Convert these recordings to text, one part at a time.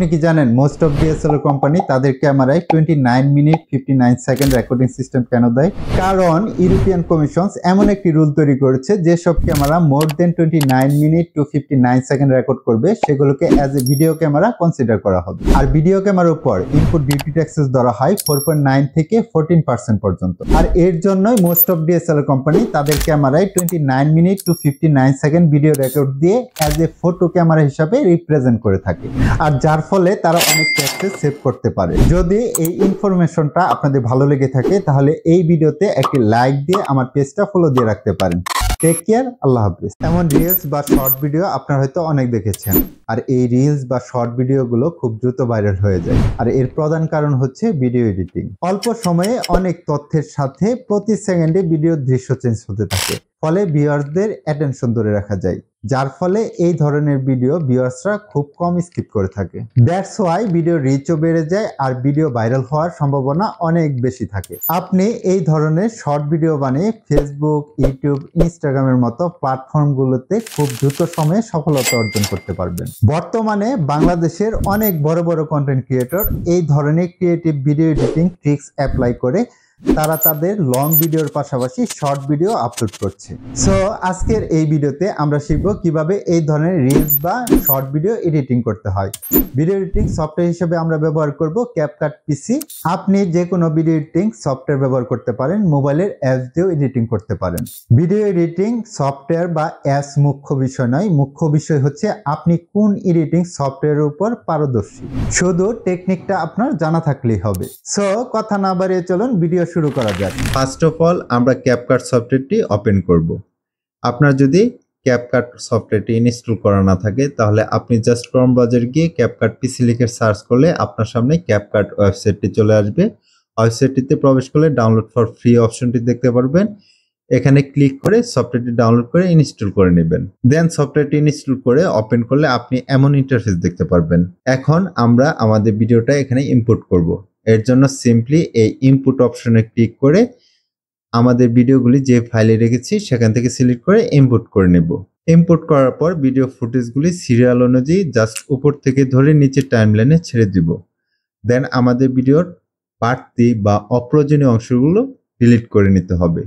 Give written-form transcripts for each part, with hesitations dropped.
আপনি কি জানেন মোস্ট অফ ডিএসএলআর কোম্পানি তাদের ক্যামেরায় 29 মিনিট 59 সেকেন্ড রেকর্ডিং সিস্টেম কেন দেয়? কারণ ইউরোপিয়ান কমিশন এমন একটি রুল তৈরি করেছে যেসব camera more then 29 minute to 59 second record করবে সেগুলোকে as a video camera consider করা হবে। আর ভিডিও ক্যামেরার উপর ইনপুট ডিউটি ট্যাক্সেস ধরা হয় 4.9 থেকে 14% পর্যন্ত। আর এর জন্যই মোস্ট অফ ডিএসএলআর কোম্পানি তাদের ক্যামেরায় 29 minute to 59 second video record দিয়ে অ্যাজ এ ফটো ক্যামেরা হিসাবে রিপ্রেজেন্ট করে থাকে। আর যার ফলে তারা অনেক ট্যাক্সেস সেভ করতে পারে। যদি এই ইনফরমেশনটা আপনাদের ভালো লেগে থাকে তাহলে এই ভিডিওতে একটি লাইক দিয়ে আমার পেজটা ফলো দিয়ে রাখতে পারেন। টেক কেয়ার, আল্লাহ হাফেজ। এমন রিলস বা শর্ট ভিডিও আপনারা হয়তো অনেক দেখেছেন। আর এই রিলস বা শর্ট ভিডিওগুলো খুব দ্রুত ভাইরাল হয়ে যায়। আর এর প্রধান কারণ হচ্ছে ভিডিও এডিটিং। অল্প সময়ে অনেক তথ্যের সাথে প্রতি সেকেন্ডে ভিডিওর দৃশ্য চেঞ্জ হতে থাকে, ফলে ভিউয়ারদের অ্যাটেনশন ধরে রাখা যায়, যার ফলে এই ধরনের ভিডিও ভিউয়ার্সরা খুব কম স্কিপ করে থাকে। দ্যাটস ওয়াই ভিডিও রিচও বেড়ে যায় আর ভিডিও ভাইরাল হওয়ার সম্ভাবনা অনেক বেশি থাকে। আপনি এই ধরনের শর্ট ভিডিও বানিয়ে ফেসবুক, ইউটিউব, ইনস্টাগ্রামের মতো প্ল্যাটফর্মগুলোতে খুব দ্রুত সময়ে সফলতা অর্জন করতে পারবেন। বর্তমানে বাংলাদেশের অনেক বড় বড় কন্টেন্ট ক্রিয়েটর এই ধরনের creative video editing tricks apply করে তারা তাদের লং ভিডিওর পাশাপাশি শর্ট ভিডিও আপলোড করছে। সো আজকের এই ভিডিওতে আমরা শিখব কিভাবে এই ধরনের রিলস বা শর্ট ভিডিও এডিটিং করতে হয়। ভিডিও এডিটিং সফটওয়্যার হিসেবে আমরা ব্যবহার করব ক্যাপকাট পিসি। আপনি যে কোনো ভিডিও এডিটিং সফটওয়্যার ব্যবহার করতে পারেন, মোবাইলের অ্যাপস দিয়েও এডিটিং করতে পারেন। ভিডিও এডিটিং সফটওয়্যার বা অ্যাপস মুখ্য বিষয় নয়, মুখ্য বিষয় হচ্ছে আপনি কোন এডিটিং সফটওয়্যারের উপর পারদর্শী। শুধু টেকনিকটা আপনার জানা থাকলেই হবে। সো কথা না বাড়িয়ে চলুন ভিডিও শুরু করা যাক। ফার্স্ট অফ অল আমরা ক্যাপকাট সফটওয়্যারটি ওপেন করব। আপনার যদি ক্যাপকাট সফটওয়্যারটি ইনস্টল করা না থাকে তাহলে আপনি জাস্ট ক্রোম ব্রাউজারে গিয়ে ক্যাপকাট পিসি লিখে সার্চ করলে আপনার সামনে ক্যাপকাট ওয়েবসাইটটি চলে আসবে। ওয়েবসাইটটিতে প্রবেশ করলে ডাউনলোড ফর ফ্রি অপশনটি দেখতে পারবেন। এখানে ক্লিক করে সফটওয়্যারটি ডাউনলোড করে ইনস্টল করে নেবেন। দেন সফটওয়্যারটি ইনস্টল করে ওপেন করলে আপনি এমন ইন্টারফেস দেখতে পারবেন। এখন আমরা আমাদের ভিডিওটা এখানে ইম্পোর্ট করব। এর জন্য সিম্পলি এই ইনপুট অপশনে ক্লিক করে আমাদের ভিডিওগুলি যে ফাইলে রেখেছি সেখান থেকে সিলেক্ট করে ইম্পোর্ট করে নেব। ইম্পোর্ট করার পর ভিডিও ফুটেজগুলি সিরিয়াল অনুযায়ী জাস্ট উপর থেকে ধরে নিচে টাইমলাইনে ছেড়ে দিব। দেন আমাদের ভিডিওর বাড়তি বা অপ্রয়োজনীয় অংশগুলো ডিলিট করে নিতে হবে।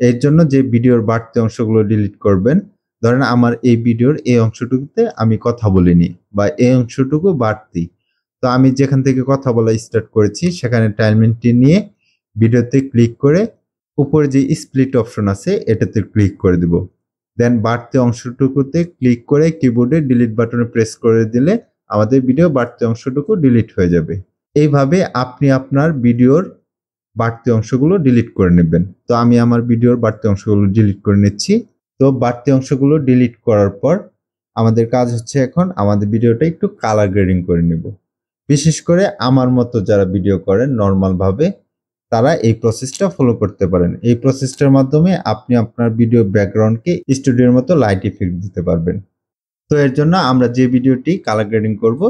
এর জন্য যে ভিডিওর বাড়তি অংশগুলো ডিলিট করবেন, ধরেন আমার এই ভিডিওর এই অংশটুকুতে আমি কথা বলিনি বা এই অংশটুকু বাড়তি, তো আমি যেখান থেকে কথা বলা স্টার্ট করেছি সেখানে টাইমলাইনটি নিয়ে ভিডিওতে ক্লিক করে উপরে যে স্প্লিট অপশন আছে এটাতে ক্লিক করে দিব। দেন বাড়তি অংশটুকুতে ক্লিক করে কিবোর্ডে ডিলিট বাটনে প্রেস করে দিলে আমাদের ভিডিও বাড়তি অংশটুকু ডিলিট হয়ে যাবে। এইভাবে আপনি আপনার ভিডিওর বাড়তি অংশগুলো ডিলিট করে নেবেন। তো আমি আমার ভিডিওর বাড়তি অংশগুলো ডিলিট করে নিচ্ছি। তো বাড়তি অংশগুলো ডিলিট করার পর আমাদের কাজ হচ্ছে এখন আমাদের ভিডিওটা একটু কালার গ্রেডিং করে নেব। বিশেষ করে আমার মতো যারা ভিডিও করেন নর্মালভাবে তারা এই প্রসেসটা ফলো করতে পারেন। এই প্রসেসটার মাধ্যমে আপনি আপনার ভিডিও ব্যাকগ্রাউন্ডকে স্টুডিওর মতো লাইট ইফেক্ট দিতে পারবেন। তো এর জন্য আমরা যে ভিডিওটি কালার গ্রেডিং করব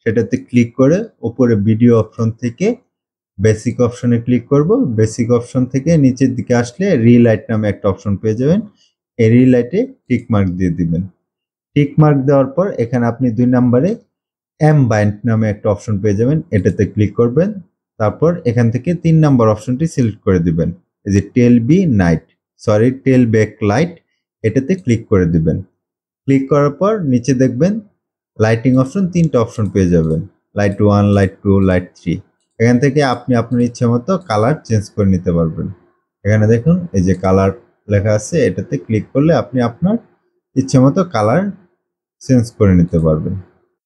সেটাতে ক্লিক করে উপরে ভিডিও অপশন থেকে বেসিক অপশনে ক্লিক করব। বেসিক অপশন থেকে নিচের দিকে আসলে রিলাইট নামে একটা অপশন পেয়ে যাবেন। এই রিলাইটে টিক মার্ক দিয়ে দিবেন। টিক মার্ক দেওয়ার পর এখানে আপনি 2 নম্বরে বাইন্ড নামে একটা অপশন পেয়ে যাবেন, এটাতে ক্লিক করবেন। তারপর এখান থেকে 3 নম্বর অপশনটি সিলেক্ট করে দিবেন। এই যে টেল ব্যাক লাইট, এটাতে ক্লিক করে দিবেন। ক্লিক করার পর নিচে দেখবেন লাইটিং অপশন 3টা অপশন পেয়ে যাবেন, লাইট 1, লাইট 2, লাইট 3। এখান থেকে আপনি আপনার ইচ্ছে মতো কালার চেঞ্জ করে নিতে পারবেন। এখানে দেখুন এই যে কালার লেখা আছে, এটাতে ক্লিক করলে আপনি আপনার ইচ্ছে মতো কালার চেঞ্জ করে নিতে পারবেন।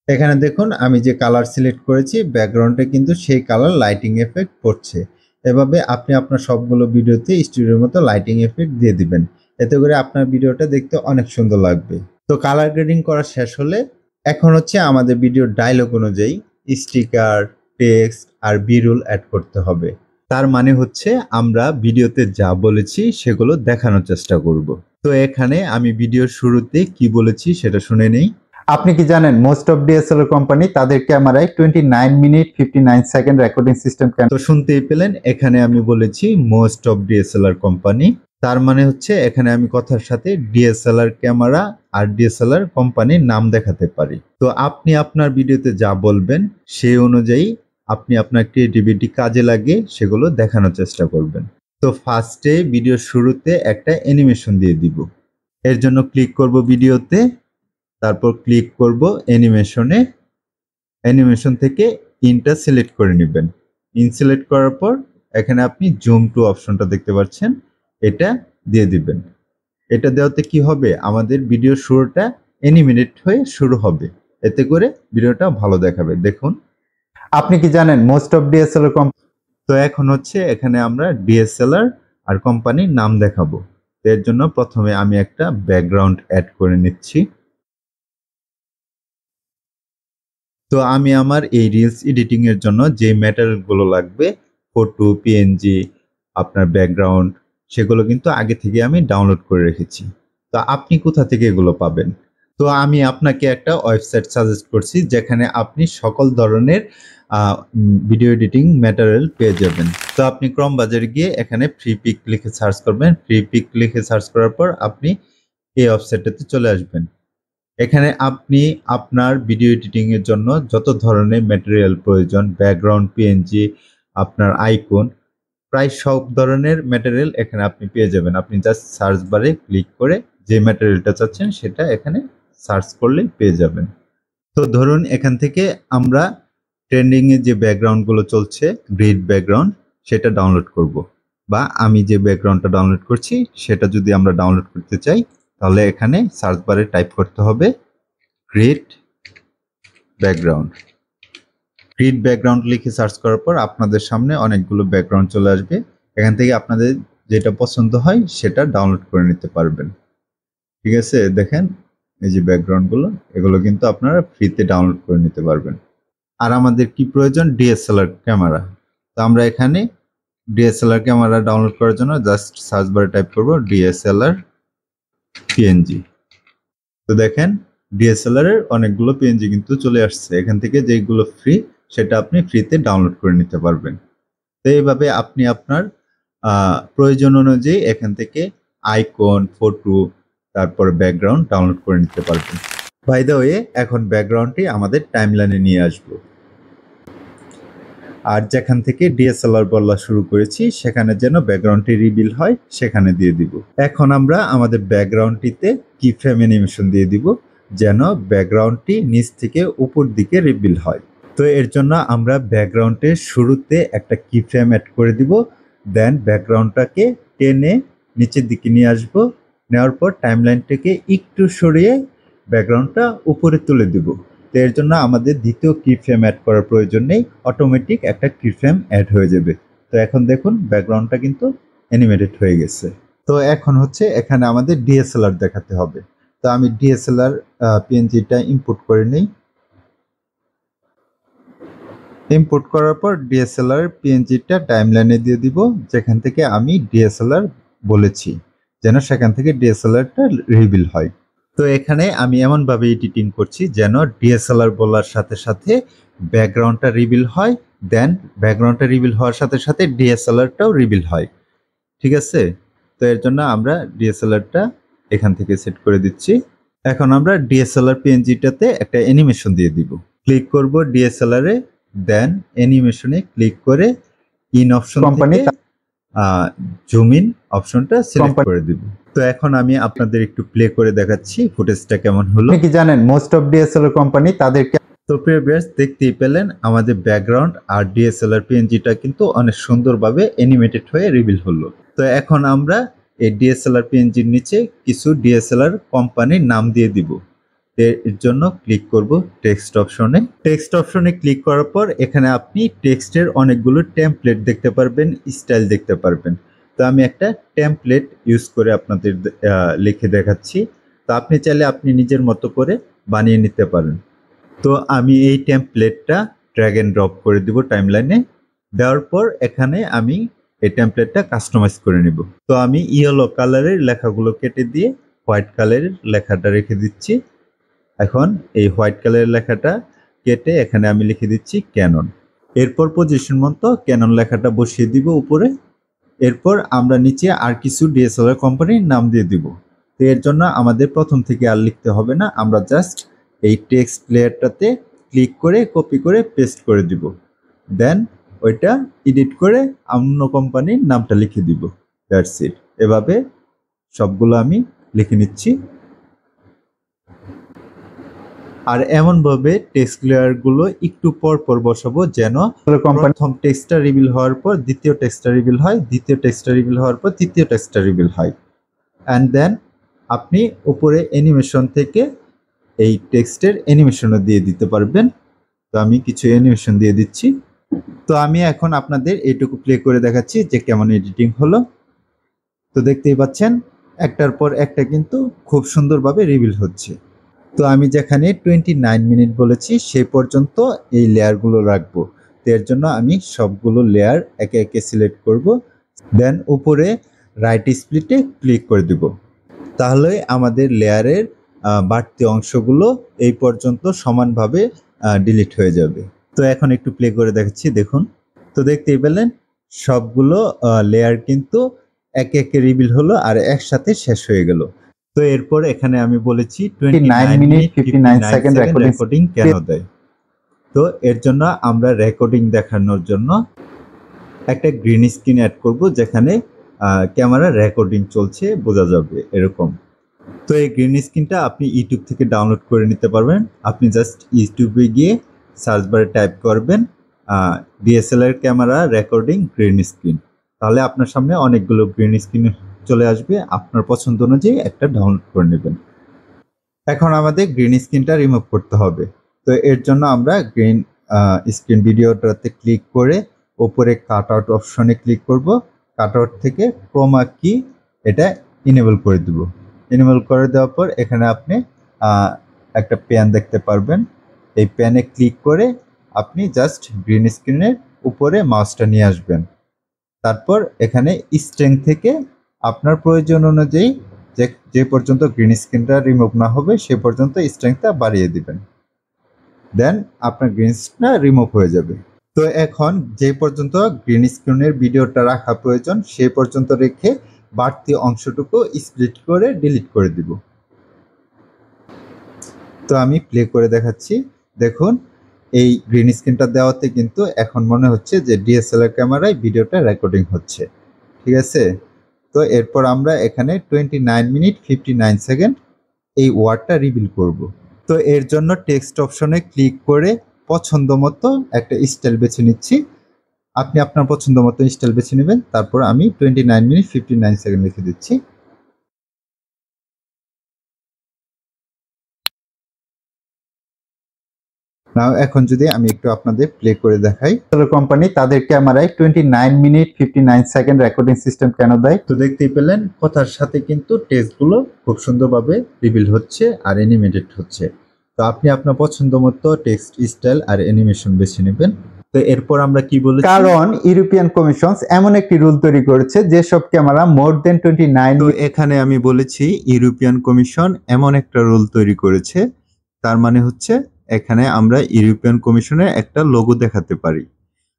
এখানে দেখুন আমি যে কালার সিলেক্ট করেছি ব্যাকগ্রাউন্ডে কিন্তু সেই কালার লাইটিং এফেক্ট পড়ছে। এভাবে আপনি আপনার সবগুলো ভিডিওতে স্টুডিওর মতো লাইটিং এফেক্ট দিয়ে দিবেন। এতে করে আপনার ভিডিওটা দেখতে অনেক সুন্দর লাগবে। তো কালার গ্রেডিং করা শেষ হলে এখন হচ্ছে আমাদের ভিডিওর ডায়লগ অনুযায়ী স্টিকার, টেক্সট আর বি-রোল অ্যাড করতে হবে। তার মানে হচ্ছে আমরা ভিডিওতে যা বলেছি সেগুলো দেখানোর চেষ্টা করব। তো এখানে আমি ভিডিওর শুরুতে কি বলেছি সেটা শুনে নেই। আপনি কি জানেন মোস্ট অফ ডিএসএলআর কোম্পানি তাদের ক্যামেরায় 29 মিনিট 59 সেকেন্ড রেকর্ডিং সিস্টেম কেন? তো শুনতেই পেলেন এখানে আমি বলেছি মোস্ট অফ ডিএসএলআর কোম্পানি। তার মানে হচ্ছে এখানে আমি কথার সাথে ডিএসএলআর ক্যামেরা আর ডিএসএলআর কোম্পানির নাম দেখাতে পারি। তো আপনি আপনার ভিডিওতে যা বলবেন সেই অনুযায়ী আপনি আপনার ক্রিয়েটিভিটি কাজে লাগিয়ে সেগুলো দেখানোর চেষ্টা করবেন। তো ফার্স্টে ভিডিওর শুরুতে একটা অ্যানিমেশন দিয়ে দিব। এর জন্য ক্লিক করব ভিডিওতে, তারপর ক্লিক করব অ্যানিমেশনে। অ্যানিমেশন থেকে ইনটা সিলেক্ট করে নেবেন। ইন সিলেক্ট করার পর এখানে আপনি জুম টু অপশনটা দেখতে পাচ্ছেন, এটা দিয়ে দিবেন। এটা দেওয়াতে কি হবে, আমাদের ভিডিও শুরুটা অ্যানিমেটেড হয়ে শুরু হবে, এতে করে ভিডিওটা ভালো দেখাবে। দেখুন, আপনি কি জানেন মোস্ট অফ ডিএসএলআর কোম্পানি। তো এখন হচ্ছে এখানে আমরা ডিএসএলআর আর কোম্পানির নাম দেখাবো। এর জন্য প্রথমে আমি একটা ব্যাকগ্রাউন্ড অ্যাড করে নিচ্ছি। তো আমি আমার এই রিলস এডিটিং এর জন্য যে ম্যাটেরিয়ালগুলো লাগবে, ফটো, পিএনজি, আপনার ব্যাকগ্রাউন্ড, সেগুলো কিন্তু আগে থেকে আমি ডাউনলোড করে রেখেছি। তো আপনি কোথা থেকে এগুলো পাবেন? তো আমি আপনাকে একটা ওয়েবসাইট সাজেস্ট করছি যেখানে আপনি সকল ধরনের ভিডিও এডিটিং ম্যাটেরিয়াল পেয়ে যাবেন। তো আপনি ক্রম বাজারে গিয়ে এখানে ফ্রি পিক লিখে সার্চ করবেন। ফ্রি পিক লিখে সার্চ করার পর আপনি এই ওয়েবসাইটটাতে চলে আসবেন। এখানে আপনি আপনার ভিডিও এডিটিং এর জন্য যত ধরনের ম্যাটেরিয়াল প্রয়োজন, ব্যাকগ্রাউন্ড, পিএনজি, আপনার আইকন, প্রায় সব ধরনের ম্যাটেরিয়াল এখানে আপনি পেয়ে যাবেন। আপনি জাস্ট সার্চ বারে ক্লিক করে যে ম্যাটেরিয়ালটা চাচ্ছেন সেটা এখানে সার্চ করলেই পেয়ে যাবেন। তো ধরুন এখান থেকে আমরা ট্রেন্ডিং এ যে ব্যাকগ্রাউন্ডগুলো চলছে, গ্রিড ব্যাকগ্রাউন্ড, সেটা ডাউনলোড করব। বা আমি যে ব্যাকগ্রাউন্ডটা ডাউনলোড করছি সেটা যদি আমরা ডাউনলোড করতে চাই, তাহলে এখানে সার্চ বারে টাইপ করতে হবে গ্রিড ব্যাকগ্রাউন্ড। গ্রিড ব্যাকগ্রাউন্ড লিখে সার্চ করার পর আপনাদের সামনে অনেকগুলো ব্যাকগ্রাউন্ড চলে আসবে। এখান থেকে আপনাদের যেটা পছন্দ হয় সেটা ডাউনলোড করে নিতে পারবেন। ঠিক আছে, দেখেন এই যে ব্যাকগ্রাউন্ডগুলো, এগুলো কিন্তু আপনারা ফ্রিতে ডাউনলোড করে নিতে পারবেন। আর আমাদের কি প্রয়োজন, ডিএসএলআর ক্যামেরা। তো আমরা এখানে ডিএসএলআর ক্যামেরা ডাউনলোড করার জন্য জাস্ট সার্চ বারে টাইপ করব ডিএসএলআর পিএনজি। তো দেখেন ডিএসএলআর এর অনেকগুলো পিএনজি কিন্তু চলে আসছে। এখান থেকে যেগুলো ফ্রি সেটা আপনি ফ্রিতে ডাউনলোড করে নিতে পারবেন। তো এইভাবে আপনি আপনার প্রয়োজন অনুযায়ী এখান থেকে আইকন, ফটো, তারপর ব্যাকগ্রাউন্ড ডাউনলোড করে নিতে পারবেন। বাই দ্য ওয়ে, এখন ব্যাকগ্রাউন্ডটি আমাদের টাইমলাইনে নিয়ে আসবো। আর যেখান থেকে ডিএসএলআর বলা শুরু করেছি সেখানে যেন ব্যাকগ্রাউন্ডটি রিভিল হয় সেখানে দিয়ে দিব। এখন আমরা আমাদের ব্যাকগ্রাউন্ডটিতে কি ফ্রেম অ্যানিমেশন দিয়ে দিব যেন ব্যাকগ্রাউন্ডটি নিচ থেকে উপর দিকে রিভিল হয়। তো এর জন্য আমরা ব্যাকগ্রাউন্ডের শুরুতে একটা কি ফ্রেম অ্যাড করে দিব, দেন ব্যাকগ্রাউন্ডটাকে টেনে নিচের দিকে নিয়ে আসব। নেওয়ার পর টাইমলাইনটাকে একটু সরিয়ে ব্যাকগ্রাউন্ডটা উপরে তুলে দিব। তো এর জন্য আমাদের দ্বিতীয় কি ফ্রেম অ্যাড করার প্রয়োজন নেই, অটোমেটিক একটা কি ফ্রেম অ্যাড হয়ে যাবে। তো এখন দেখুন ব্যাকগ্রাউন্ডটা কিন্তু অ্যানিমেটেড হয়ে গেছে। তো এখন হচ্ছে এখানে আমাদের ডিএসএলআর দেখাতে হবে। তো আমি ডিএসএলআর পিএনজিটা ইম্পোর্ট করে নিই। ইম্পোর্ট করার পর ডিএসএলআর পিএনজিটা টাইমলাইনে দিয়ে দিব, যেখান থেকে আমি ডিএসএলআর বলেছি যেন সেখান থেকে ডিএসএলআরটা রিভিল হয়। তো এখানে আমি এমনভাবে এডিটিং করছি যেন ডিএসএলআর বলার সাথে সাথে ব্যাকগ্রাউন্ডটা রিভিল হয়, দেন ব্যাকগ্রাউন্ডটা রিভিল হওয়ার সাথে সাথে ডিএসএলআরটাও রিভিল হয়। ঠিক আছে, তো এর জন্য আমরা ডিএসএলআরটা এখান থেকে সেট করে দিচ্ছি। এখন আমরা ডিএসএলআর পিএনজিটাতে একটা অ্যানিমেশন দিয়ে দিব। ক্লিক করব ডিএসএলআর এ, দেন অ্যানিমেশনে ক্লিক করে ইন অপশন থেকে জুম ইন অপশনটা সিলেক্ট করে দিব। তো এখন আমি আপনাদের একটু প্লে করে দেখাচ্ছি ফুটেজটা কেমন হলো। আপনি কি জানেন মোস্ট অফ ডিএসএলআর কোম্পানি তাদেরকে। তো প্রিয় ভিউয়ার্স, দেখতেই পেলেন আমাদের ব্যাকগ্রাউন্ড আর ডিএসএলআর পিএনজিটা কিন্তু অনেক সুন্দরভাবে অ্যানিমেটেড হয়ে রিভিল হলো। তো এখন আমরা এই ডিএসএলআর পিএনজির নিচে কিছু ডিএসএলআর কোম্পানির নাম দিয়ে দিব। এর জন্য ক্লিক করব টেক্সট অপশনে। টেক্সট অপশনে ক্লিক করার পর এখানে আপনি টেক্সটের অনেকগুলো টেমপ্লেট দেখতে পারবেন, স্টাইল দেখতে পারবেন। তো আমি একটা টেমপ্লেট ইউজ করে আপনাদের লিখে দেখাচ্ছি। তো আপনি চাইলে আপনি নিজের মতো করে বানিয়ে নিতে পারেন। তো আমি এই টেমপ্লেটটা ড্র্যাগ এন্ড ড্রপ করে দিব টাইমলাইনে। দেওয়ার পর এখানে আমি এই টেমপ্লেটটা কাস্টমাইজ করে নিব। তো আমি ইয়েলো কালারের লেখাগুলো কেটে দিয়ে হোয়াইট কালারের লেখাটা রেখে দিচ্ছি। এখন এই হোয়াইট কালারের লেখাটা কেটে এখানে আমি লিখে দিচ্ছি ক্যানন। এরপর পজিশন মতো ক্যানন লেখাটা বসিয়ে দিব উপরে। এরপর আমরা নিচে আর কিছু ডিএসএলআর কোম্পানির নাম দিয়ে দিব। তো এর জন্য আমাদের প্রথম থেকে আর লিখতে হবে না, আমরা জাস্ট এই টেক্সট লেয়ারটাতে ক্লিক করে কপি করে পেস্ট করে দিব। দেন ওইটা এডিট করে অন্য কোম্পানির নামটা লিখে দিব। That's it. এভাবে সবগুলো আমি লিখে নিচ্ছি। আর এমনভাবে টেক্সট লেয়ারগুলো একটু পর পর বসাবো যেন প্রথম টেক্সটটা রিভিল হওয়ার পর দ্বিতীয় টেক্সটটা রিভিল হয়, দ্বিতীয় টেক্সটটা রিভিল হওয়ার পর তৃতীয় টেক্সটটা রিভিল হয়। অ্যান্ড দেন আপনি উপরে অ্যানিমেশন থেকে এই টেক্সটের অ্যানিমেশনও দিয়ে দিতে পারবেন। তো আমি কিছু অ্যানিমেশন দিয়ে দিচ্ছি। তো আমি এখন আপনাদের এইটুকু প্লে করে দেখাচ্ছি যে কেমন এডিটিং হলো। তো দেখতেই পাচ্ছেন একটার পর একটা কিন্তু খুব সুন্দরভাবে রিভিল হচ্ছে। তো আমি যেখানে 29 মিনিট বলেছি সেই পর্যন্ত এই লেয়ারগুলো রাখবো। তো এর জন্য আমি সবগুলো লেয়ার একে একে সিলেক্ট করব। দেন উপরে রাইট স্প্লিটে ক্লিক করে দিব। তাহলে আমাদের লেয়ারের বাড়তি অংশগুলো এই পর্যন্ত সমানভাবে ডিলিট হয়ে যাবে। তো এখন একটু প্লে করে দেখাচ্ছি, দেখুন। তো দেখতেই পেলেন সবগুলো লেয়ার কিন্তু একে একে রিভিল হলো আর একসাথে শেষ হয়ে গেল। তো এরপর এখানে আমি বলেছি 29 মিনিট 59 সেকেন্ড রেকর্ডিং কেন দেয়। তো এর জন্য আমরা রেকর্ডিং দেখানোর জন্য একটা গ্রিন স্ক্রিন অ্যাড করব যেখানে ক্যামেরা রেকর্ডিং চলছে বোঝা যাবে এরকম। তো এই গ্রিন স্ক্রিনটা আপনি ইউটিউব থেকে ডাউনলোড করে নিতে পারবেন। আপনি জাস্ট ইউটিউবে গিয়ে সার্চ বারে টাইপ করবেন DSLR camera recording green screen, তাহলে আপনার সামনে অনেকগুলো গ্রিন স্ক্রিন চলে আসবে। আপনার পছন্দ অনুযায়ী একটা ডাউনলোড করে নেবেন। এখন আমাদের গ্রিন স্ক্রিনটা রিমুভ করতে হবে। তো এর জন্য আমরা গ্রিন স্ক্রিন ভিডিওটাতে ক্লিক করে উপরে কাট আউট অপশনে ক্লিক করব। কাট আউট থেকে ক্রোমা কি এটা ইনেবল করে দেব। ইনেবল করে দেওয়ার পর এখানে আপনি একটা প্যান দেখতে পারবেন। এই প্যানে ক্লিক করে আপনি জাস্ট গ্রিন স্ক্রিনের উপরে মাউসটা নিয়ে আসবেন। তারপর এখানে স্ট্রেংথ থেকে আপনার প্রয়োজন অনুযায়ী যে পর্যন্ত গ্রিন স্ক্রিনটা রিমুভ না হবে সে পর্যন্ত স্ট্রেংথটা বাড়িয়ে দিবেন। দেন আপনার গ্রিন স্ক্রিনটা রিমুভ হয়ে যাবে। তো এখন যে পর্যন্ত গ্রিন স্ক্রিনের ভিডিওটা রাখা প্রয়োজন সে পর্যন্ত রেখে বাড়তি অংশটুকু স্প্লিট করে ডিলিট করে দিব। তো আমি প্লে করে দেখাচ্ছি, দেখুন এই গ্রিন স্ক্রিনটা দেওয়াতে কিন্তু এখন মনে হচ্ছে যে ডিএসএলআর ক্যামেরায় ভিডিওটা রেকর্ডিং হচ্ছে। ঠিক আছে। তো এরপর আমরা এখানে 29 মিনিট 59 সেকেন্ড এই ওয়ার্ডটা রিভিল করব। তো এর জন্য টেক্সট অপশনে ক্লিক করে পছন্দ মতো একটা স্টাইল বেছে নিচ্ছি। আপনি আপনার পছন্দ মতো স্টাইল বেছে নেবেন। তারপর আমি 29 মিনিট 59 সেকেন্ড লিখে দিচ্ছি। নাও এখন যদি আমি একটু আপনাদের প্লে করে দেখাই, কোম্পানি তাদের ক্যামেরায় 29 মিনিট 59 সেকেন্ড রেকর্ডিং সিস্টেম কেন দেয়। তো দেখতেই পেলেন কথার সাথে কিন্তু টেক্সটগুলো খুব সুন্দরভাবে রিভিল হচ্ছে আর অ্যানিমেটেড হচ্ছে। তো আপনি আপনার পছন্দ মতো টেক্সট স্টাইল আর অ্যানিমেশন বেছে নেবেন। তো এরপর আমরা কি বলেছি, কারণ ইউরোপিয়ান কমিশন এমন একটি রুল তৈরি করেছে যেসব ক্যামেরা মোর দেন 29। তো এখানে আমি বলেছি ইউরোপিয়ান কমিশন এমন একটা রুল তৈরি করেছে, তার মানে হচ্ছে এখানে আমরা ইউরোপিয়ান কমিশনের একটা লোগো দেখাতে পারি।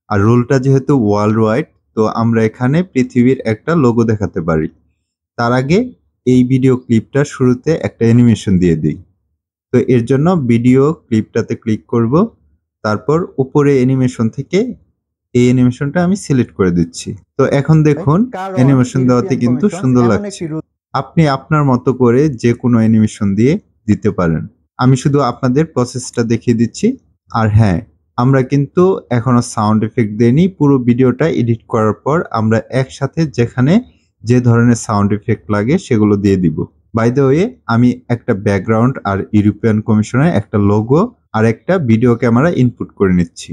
আর রুলটা যেহেতু ওয়ার্ল্ড ওয়াইড, তো আমরা এখানে পৃথিবীর একটা লোগো দেখাতে পারি। তার আগে এই ভিডিও ক্লিপটা শুরুতে একটা অ্যানিমেশন দিয়ে দিই। তো এর জন্য ভিডিও ক্লিপটাতে ক্লিক করব, তারপর উপরে অ্যানিমেশন থেকে এই অ্যানিমেশনটা আমি সিলেক্ট করে দিচ্ছি। তো এখন দেখুন অ্যানিমেশন দেওয়াতে কিন্তু সুন্দর লাগছে। আপনি আপনার মতো করে যে কোনো অ্যানিমেশন দিয়ে দিতে পারেন। আমি শুধু আপনাদের প্রসেসটা দেখিয়ে দিচ্ছি। আর হ্যাঁ, আমরা কিন্তু এখনো সাউন্ড এফেক্ট দেইনি। পুরো ভিডিওটা এডিট করার পর আমরা একসাথে যেখানে যে ধরনের সাউন্ড এফেক্ট লাগে সেগুলো দিয়ে দিব। বাই দ্য ওয়ে, আমি একটা ব্যাকগ্রাউন্ড আর ইউরোপিয়ান কমিশনের একটা লোগো আর একটা ভিডিও ক্যামেরা ইনপুট করে নিচ্ছি।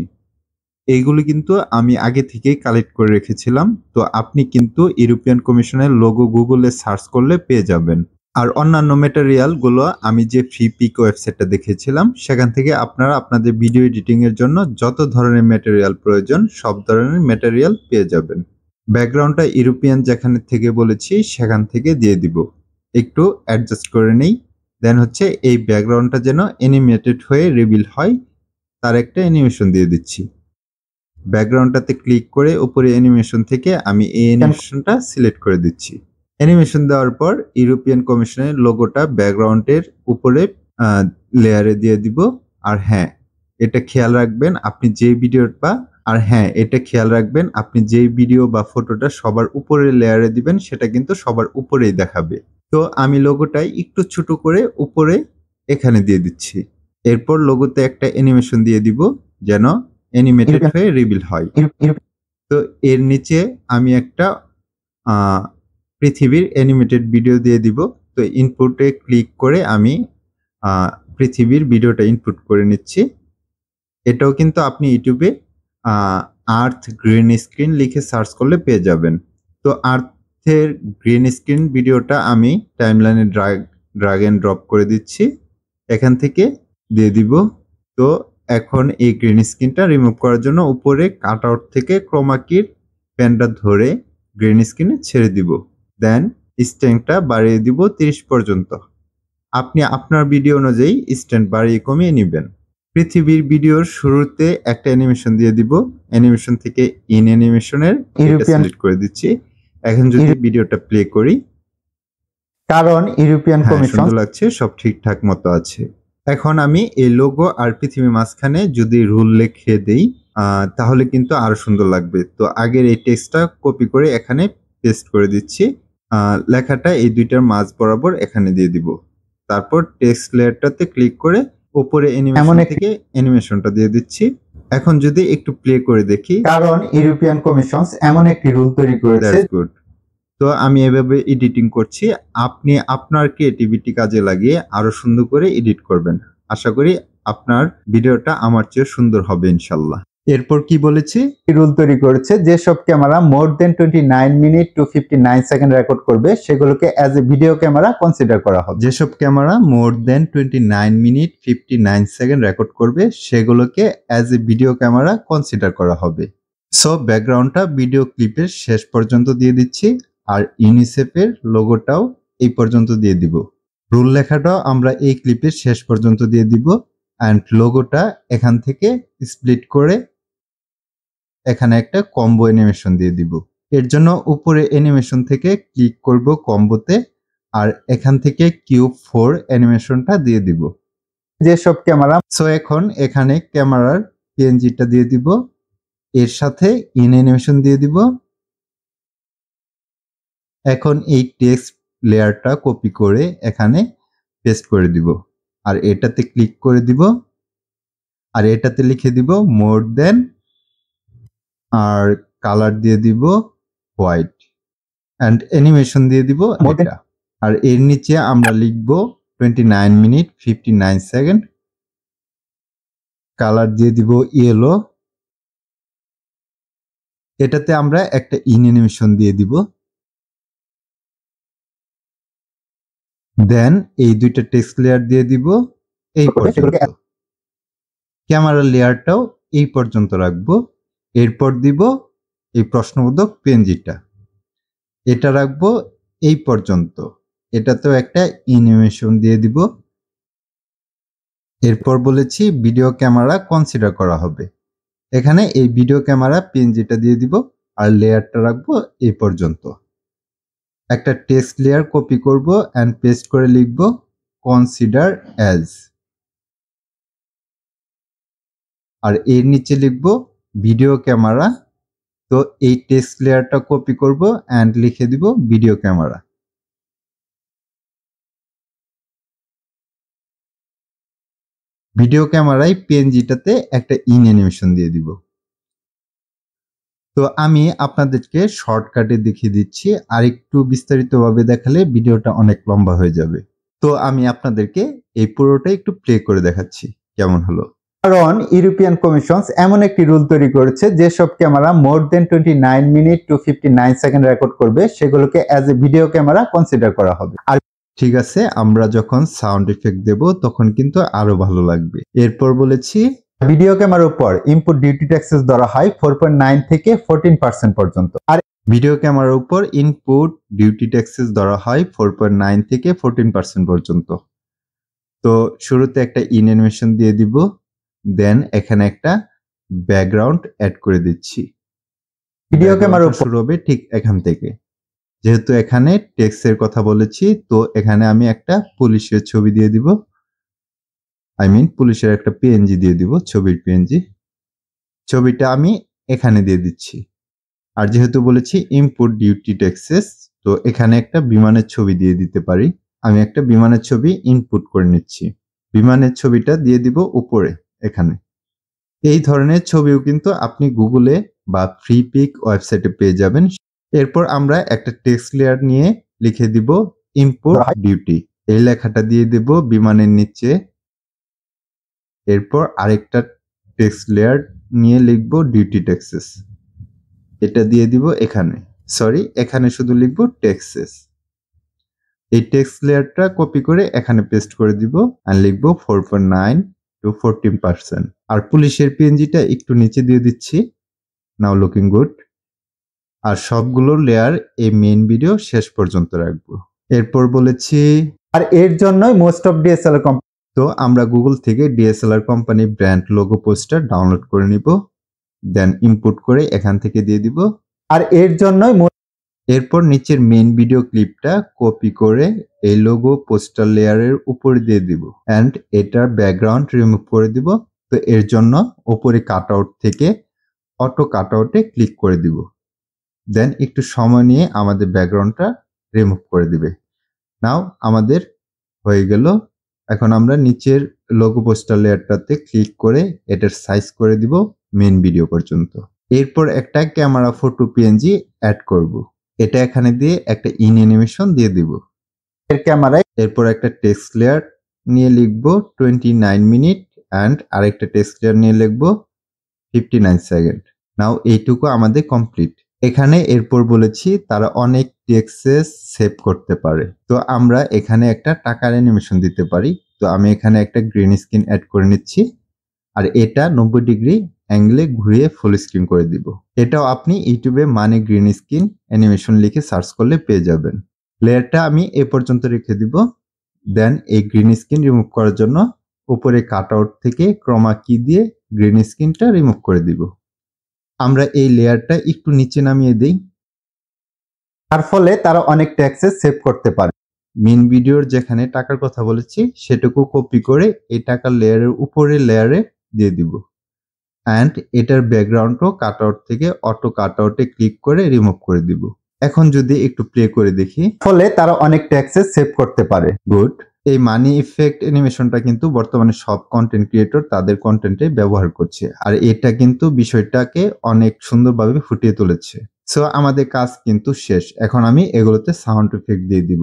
এইগুলো কিন্তু আমি আগে থেকেই কালেক্ট করে রেখেছিলাম। তো আপনি কিন্তু ইউরোপিয়ান কমিশনের লোগো গুগলে সার্চ করলে পেয়ে যাবেন। আর অন্যান্য ম্যাটেরিয়ালগুলো আমি যে ফ্রি পিক ওয়েবসাইটটা দেখেছিলাম সেখান থেকে আপনারা আপনাদের ভিডিও এডিটিং এর জন্য যত ধরনের ম্যাটেরিয়াল প্রয়োজন সব ধরনের ম্যাটেরিয়াল পেয়ে যাবেন। ব্যাকগ্রাউন্ডটা ইউরোপিয়ান যেখান থেকে বলেছি সেখান থেকে দিয়ে দিব। একটু অ্যাডজাস্ট করে নেই। দেন হচ্ছে এই ব্যাকগ্রাউন্ডটা যেন অ্যানিমেটেড হয়ে রিভিল হয় তার একটা অ্যানিমেশন দিয়ে দিচ্ছি। ব্যাকগ্রাউন্ডটাতে ক্লিক করে উপরে অ্যানিমেশন থেকে আমি এই অ্যানিমেশনটা সিলেক্ট করে দিচ্ছি। অ্যানিমেশন দেওয়ার পর ইউরোপিয়ান কমিশনের লোগোটা ব্যাকগ্রাউন্ডের উপরে লেয়ারে দিয়ে দিব। আর হ্যাঁ, এটা খেয়াল রাখবেন আপনি যে ভিডিও বা ফটোটা সবার উপরে লেয়ারে দিবেন সেটা কিন্তু সবার উপরেই দেখাবে। তো আমি লোগোটাই একটু ছোট করে উপরে এখানে দিয়ে দিচ্ছি। এরপর লোগোতে একটা অ্যানিমেশন দিয়ে দিব যেন অ্যানিমেটেড হয়ে রিভিল হয়। তো এর নিচে আমি একটা পৃথিবীর অ্যানিমেটেড ভিডিও দিয়ে দিব। তো ইনপুটে ক্লিক করে আমি পৃথিবীর ভিডিওটা ইনপুট করে নিচ্ছি। এটাও কিন্তু আপনি ইউটিউবে আর্থ গ্রিন স্ক্রিন লিখে সার্চ করলে পেয়ে যাবেন। তো আর্থের গ্রিন স্ক্রিন ভিডিওটা আমি টাইমলাইনে ড্রাগ এন্ড ড্রপ করে দিচ্ছি, এখান থেকে দিয়ে দিব। তো এখন এই গ্রিন স্ক্রিনটা রিমুভ করার জন্য উপরে কাট আউট থেকে ক্রোমা কির পেনটা ধরে গ্রিন স্ক্রিনে ছেড়ে দিব। দেন স্ট্রেংথটা বাড়িয়ে দিব 30 পর্যন্ত। আপনি আপনার ভিডিও অনুযায়ী স্ট্রেংথ বাড়িয়ে কমিয়ে নেবেন। পৃথিবীর ভিডিওর শুরুতে একটা অ্যানিমেশন দিয়ে দিব। অ্যানিমেশন থেকে ইন অ্যানিমেশনের এটা সিলেক্ট করে দিচ্ছি। এখন যদি ভিডিওটা প্লে করি, কারণ ইউরোপিয়ান কমিশন সুন্দর লাগছে, সব ঠিকঠাক মতো আছে। এখন আমি এই লোগো আর পৃথিবীর মাঝখানে যদি রুল লিখে দেই তাহলে কিন্তু আরো সুন্দর লাগবে। তো আগের এই টেক্সটটা কপি করে এখানে পেস্ট করে দিচ্ছি। লেখাটা এই দুইটার মাঝ বরাবর এখানে দিয়ে দিব। তারপর টেক্সট লেয়ারটাতে ক্লিক করে উপরে অ্যানিমেশন থেকে অ্যানিমেশনটা দিয়ে দিচ্ছি। এখন যদি একটু প্লে করে দেখি, কারণ ইউরোপিয়ান কমিশন এমন একটি রুল তৈরি করেছে। গুড। তো আমি এভাবে এডিটিং করছি। আপনি আপনার ক্রিয়েটিভিটি কাজে লাগিয়ে আরো সুন্দর করে এডিট করবেন। আশা করি আপনার ভিডিওটা আমার চেয়ে সুন্দর হবে ইনশাল্লাহ। এরপর কি বলেছি, রুল তৈরি করেছে যেসব camera more then 29 minute to 59 second record করবে সেগুলোকে as a video camera consider করা হবে। যেসব ক্যামেরা মোর দেন 29 মিনিট 59 সেকেন্ড রেকর্ড করবে সেগুলোকে as a video camera consider করা হবে। সো ব্যাকগ্রাউন্ডটা ভিডিও ক্লিপের শেষ পর্যন্ত দিয়ে দিচ্ছি আর ইউনিসেফের লোগোটাও এই পর্যন্ত দিয়ে দিব। রুল লেখাটাও আমরা এই ক্লিপের শেষ পর্যন্ত দিয়ে দিব অ্যান্ড লোগোটা এখান থেকে স্প্লিট করে এখানে একটা কম্বো অ্যানিমেশন দিয়ে দিব। এর জন্য উপরে অ্যানিমেশন থেকে ক্লিক করব কম্বোতে আর এখান থেকে কিউব 4 অ্যানিমেশনটা দিয়ে দিব। যেসব ক্যামেরা সো এখন এখানে ক্যামেরার পিএনজিটা দিয়ে দিব, এর সাথে ইন অ্যানিমেশন দিয়ে দিব। এখন এই টেক্সট লেয়ারটা কপি করে এখানে পেস্ট করে দিব আর এটাতে ক্লিক করে দিব আর এটাতে লিখে দিব মোর দেন আর কালার দিয়ে দিব হোয়াইট এন্ড অ্যানিমেশন দিয়ে দিব এটা। আর এর নিচে আমরা লিখব 29 মিনিট 59 সেকেন্ড, কালার দিয়ে দিব ইয়েলো। এটাতে আমরা একটা ইন অ্যানিমেশন দিয়ে দিব। দেন এই দুইটা টেক্সট লেয়ার দিয়ে দিব এই পর্যন্ত। ক্যামেরা লেয়ারটাও এই পর্যন্ত রাখবো। এরপর দিব এই প্রশ্নবোধক পিএনজিটা, এটা রাখবো এই পর্যন্ত। এটাতেও একটা অ্যানিমেশন দিয়ে দিব। এরপর বলেছি ভিডিও ক্যামেরা কনসিডার করা হবে, এখানে এই ভিডিও ক্যামেরা পিএনজিটা দিয়ে দিব আর লেয়ারটা রাখবো এই পর্যন্ত। একটা টেক্সট লেয়ার কপি করব এন্ড পেস্ট করে লিখব কনসিডার অ্যাজ আর এর নিচে লিখব ভিডিও ক্যামেরা। তো এই টেক্সট লেয়ারটা কপি করব এন্ড লিখে দিব ভিডিও ক্যামেরা। ভিডিও ক্যামেরায় পিএনজিটাতে একটা ইন অ্যানিমেশন দিয়ে দিব। তো আমি আপনাদেরকে শর্টকাটে দেখিয়ে দিচ্ছি, আর একটু বিস্তারিতভাবে দেখালে ভিডিওটা অনেক লম্বা হয়ে যাবে। তো আমি আপনাদেরকে এই পুরোটা একটু প্লে করে দেখাচ্ছি কেমন হলো। কারণ ইউরোপিয়ান কমিশন এমন একটি রুল তৈরি করেছে যেসব camera more then 29 minute to 59 second record করবে সেগুলোকে as a video camera consider করা হবে। আর ঠিক আছে, আমরা যখন সাউন্ড ইফেক্ট দেব তখন কিন্তু আরো ভালো লাগবে। এরপর বলেছি ভিডিও ক্যামেরার উপর ইনপুট ডিউটি ট্যাক্সেস ধরা হয় 4.9 থেকে 14% পর্যন্ত। আর ভিডিও ক্যামেরার উপর ইনপুট ডিউটি ট্যাক্সেস ধরা হয় 4.9 থেকে 14% পর্যন্ত। তো শুরুতে একটা ইন অ্যানিমেশন দিয়ে দিব, দেন এখানে একটা ব্যাকগ্রাউন্ড অ্যাড করে দিচ্ছি। ভিডিও ক্যামেরা শুরু হবে ঠিক এখান থেকে। যেহেতু এখানে টেক্সটের কথা বলেছি, তো এখানে আমি একটা পুলিশের ছবি দিয়ে দিব, পুলিশের একটা পিএনজি দিয়ে দিব, ছবির পিএনজি। ছবিটা আমি এখানে দিয়ে দিচ্ছি। আর যেহেতু বলেছি ইনপুট ডিউটি টেক্সেস, তো এখানে একটা বিমানের ছবি দিয়ে দিতে পারি। আমি একটা বিমানের ছবি ইনপুট করে নিচ্ছি। বিমানের ছবিটা দিয়ে দিব উপরে এখানে। এই ধরনের ছবিও কিন্তু আপনি গুগলে বা ফ্রিপিক ওয়েবসাইটে পেয়ে যাবেন। এরপর আমরা একটা টেক্সট লেয়ার নিয়ে লিখে দিব ইম্পোর্ট ডিউটি। এই লেখাটা দিয়ে দেব বিমানের নিচে। এরপর আরেকটা টেক্সট লেয়ার নিয়ে লিখব ডিউটি টেক্সেস। এটা দিয়ে দিব এখানে, এখানে শুধু লিখব টেক্সেস। এই টেক্সট লেয়ারটা কপি করে এখানে পেস্ট করে দিব আর লিখব 4.9 to 14%। আর পুলিশের পিএনজিটা একটু নিচে দিয়ে দিচ্ছি। নাও লুকিং গুড। আর সবগুলো লেয়ার এই মেইন ভিডিও শেষ পর্যন্ত রাখবো। এরপর বলেছি আর এর জন্যই মোস্ট অফ ডিএসএলআর কোম্পানি, তো আমরা গুগল থেকে DSLR company brand logo poster download করে নিব, দেন ইনপুট করে এখান থেকে দিয়ে দিব। আর এর জন্যই এরপর নিচের মেইন ভিডিও ক্লিপটা কপি করে এই লোগো পোস্টার লেয়ারের উপরে দিয়ে দিব এন্ড এটার ব্যাকগ্রাউন্ড রিমুভ করে দিব। তো এর জন্য উপরে কাটআউট থেকে অটো কাটআউটে ক্লিক করে দিব, দেন একটু সময় নিয়ে আমাদের ব্যাকগ্রাউন্ডটা রিমুভ করে দিবে। নাও আমাদের হয়ে গেল। এখন আমরা নিচের লোগো পোস্টার লেয়ারটাতে ক্লিক করে এটার সাইজ করে দিব মেইন ভিডিও পর্যন্ত। এরপর একটা ক্যামেরা ফটো পিএনজি অ্যাড করব। এটা এখানে দিয়ে একটা ইন অ্যানিমেশন দিয়ে দিব এর ক্যামেরায়। এরপর একটা টেক্সট লেয়ার নিয়ে লিখব 29 মিনিট এন্ড আরেকটা টেক্সট লেয়ার নিয়ে লিখব 59 সেকেন্ড। নাও এইটুকু আমাদের কমপ্লিট। এখানে এরপর বলেছি তারা অনেক টেক্সেস সেভ করতে পারে, তো আমরা এখানে একটা টাকার অ্যানিমেশন দিতে পারি। তো আমি এখানে একটা গ্রিন স্ক্রিন অ্যাড করে নিচ্ছি আর এটা 90 ডিগ্রি অ্যাঙ্গেলে ঘুরিয়ে ফুল স্ক্রিন করে দিব। এটাও আপনি ইউটিউবে মানে গ্রিন স্ক্রিন অ্যানিমেশন লিখে সার্চ করলে পেয়ে যাবেন। লেয়ারটা আমি এ পর্যন্ত রেখে দিব। দেন এই গ্রিন স্ক্রিন রিমুভ করার জন্য উপরে কাটআউট থেকে ক্রোমা কি দিয়ে গ্রিন স্ক্রিনটা রিমুভ করে দিব। আমরা এই লেয়ারটা একটু নিচে নামিয়ে দেই, তার ফলে তারা অনেক টেক্সট সেভ করতে পারে। মেইন ভিডিওর যেখানে টাকার কথা বলেছি সেটুকু কপি করে এই টাকার লেয়ারের উপরে লেয়ারে দিয়ে দিব এন্ড এটার ব্যাকগ্রাউন্ডও কাটআউট থেকে অটো কাটআউটে ক্লিক করে রিমুভ করে দিব। এখন যদি একটু প্লে করে দেখি, ফলে তারা অনেক টেক্সট সেভ করতে পারে। গুড। এই মানি ইফেক্ট অ্যানিমেশনটা কিন্তু বর্তমানে সব কন্টেন্ট ক্রিয়েটর তাদের কন্টেন্টে ব্যবহার করছে, আর এটা কিন্তু বিষয়টাকে অনেক সুন্দরভাবে ফুটিয়ে তুলেছে। সো আমাদের কাজ কিন্তু শেষ। এখন আমি এগুলোতে সাউন্ড ইফেক্ট দিয়ে দিব।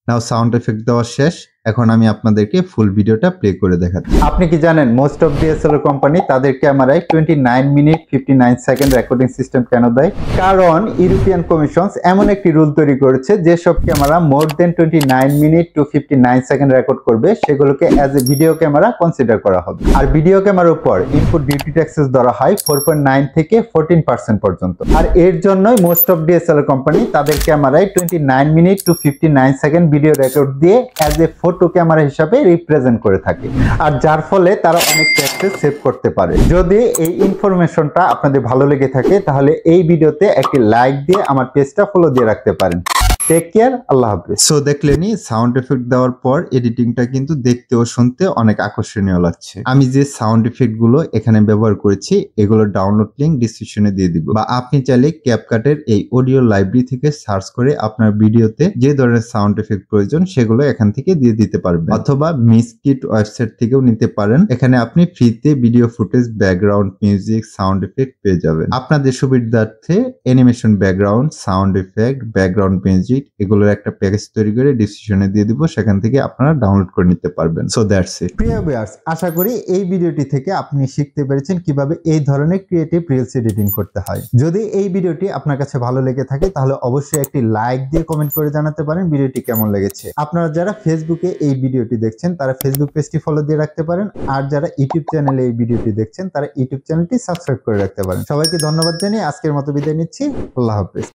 নাও সাউন্ড এফেক্ট দেওয়া শেষ। এখন আমি আপনাদেরকে ফুল ভিডিওটা প্লে করে দেখাচ্ছি। আপনি কি জানেন মোস্ট অফ ডিএসএলআর কোম্পানি তাদের ক্যামেরায় 29 মিনিট 59 সেকেন্ড রেকর্ডিং সিস্টেম কেন দেয়? কারণ ইউরোপিয়ান কমিশন এমন একটি রুল তৈরি করেছে যেসব camera more then 29 minute to 59 second record করবে সেগুলোকে as a video camera consider করা হবে। আর ভিডিও ক্যামেরার উপর ইনপুট ডিউটি ট্যাক্সেস ধরা হয় 4.9 থেকে 14% পর্যন্ত। আর এর জন্যই মোস্ট অফ ডিএসএলআর কোম্পানি তাদের ক্যামেরায় 29 minute to 59 second video record দিয়ে অ্যাজ এ ফটো ক্যামেরা হিসাবে রিপ্রেজেন্ট করে থাকে, আর যার ফলে তারা অনেক টেক্সট সেভ করতে পারে। যদি এই ইনফরমেশনটা আপনাদের ভালো লেগে থাকে তাহলে এই ভিডিওতে একটি লাইক দিয়ে আমার পেজটা ফলো দিয়ে রাখতে পারেন। টেক কেয়ার, আল্লাহ হাফেজ। সো দেখলেনই সাউন্ড এফেক্ট দেওয়ার পর এডিটিংটা কিন্তু দেখতে ও শুনতে অনেক আকর্ষণীয় লাগছে। আমি যে সাউন্ড এফেক্ট গুলো এখানে ব্যবহার করেছি এগুলোর ডাউনলোড লিংক ডেসক্রিপশনে দিয়ে দিব, বা আপনি চাইলে ক্যাপকাটের এই অডিও লাইব্রেরি থেকে সার্চ করে আপনার ভিডিওতে যে ধরনের সাউন্ড এফেক্ট প্রয়োজন সেগুলো এখান থেকে দিয়ে দিতে পারবেন, অথবা মিসকিট ওয়েবসাইট থেকেও নিতে পারেন। এখানে আপনি ফ্রিতে video footage, background music, sound effect পেয়ে যাবেন। আপনাদের সুবিধার্থে animation, background, sound effect, background music এগুলোর একটা প্যাকেজ তৈরি করে ডিসক্রিপশনে দিয়ে দিব, সেখান থেকে আপনারা ডাউনলোড করে নিতে পারবেন। So that's it. প্রিয় ভিউয়ার্স, আশা করি এই ভিডিওটি থেকে আপনি শিখতে পেরেছেন কিভাবে এই ধরনের ক্রিয়েটিভ রিলস এডিটিং করতে হয়। যদি এই ভিডিওটি আপনার কাছে ভালো লেগে থাকে তাহলে অবশ্যই একটি লাইক দিয়ে কমেন্ট করে জানাতে পারেন ভিডিওটি কেমন লেগেছে। আপনারা যারা ফেসবুকে এই ভিডিওটি দেখছেন তারা ফেসবুক পেজটি ফলো দিয়ে রাখতে পারেন, আর যারা ইউটিউব চ্যানেলে এই ভিডিওটি দেখছেন তারা ইউটিউব চ্যানেলটি সাবস্ক্রাইব করে রাখতে পারেন। সবাইকে ধন্যবাদ জানিয়ে আজকের মতো বিদায় নিচ্ছি। আল্লাহ হাফেজ।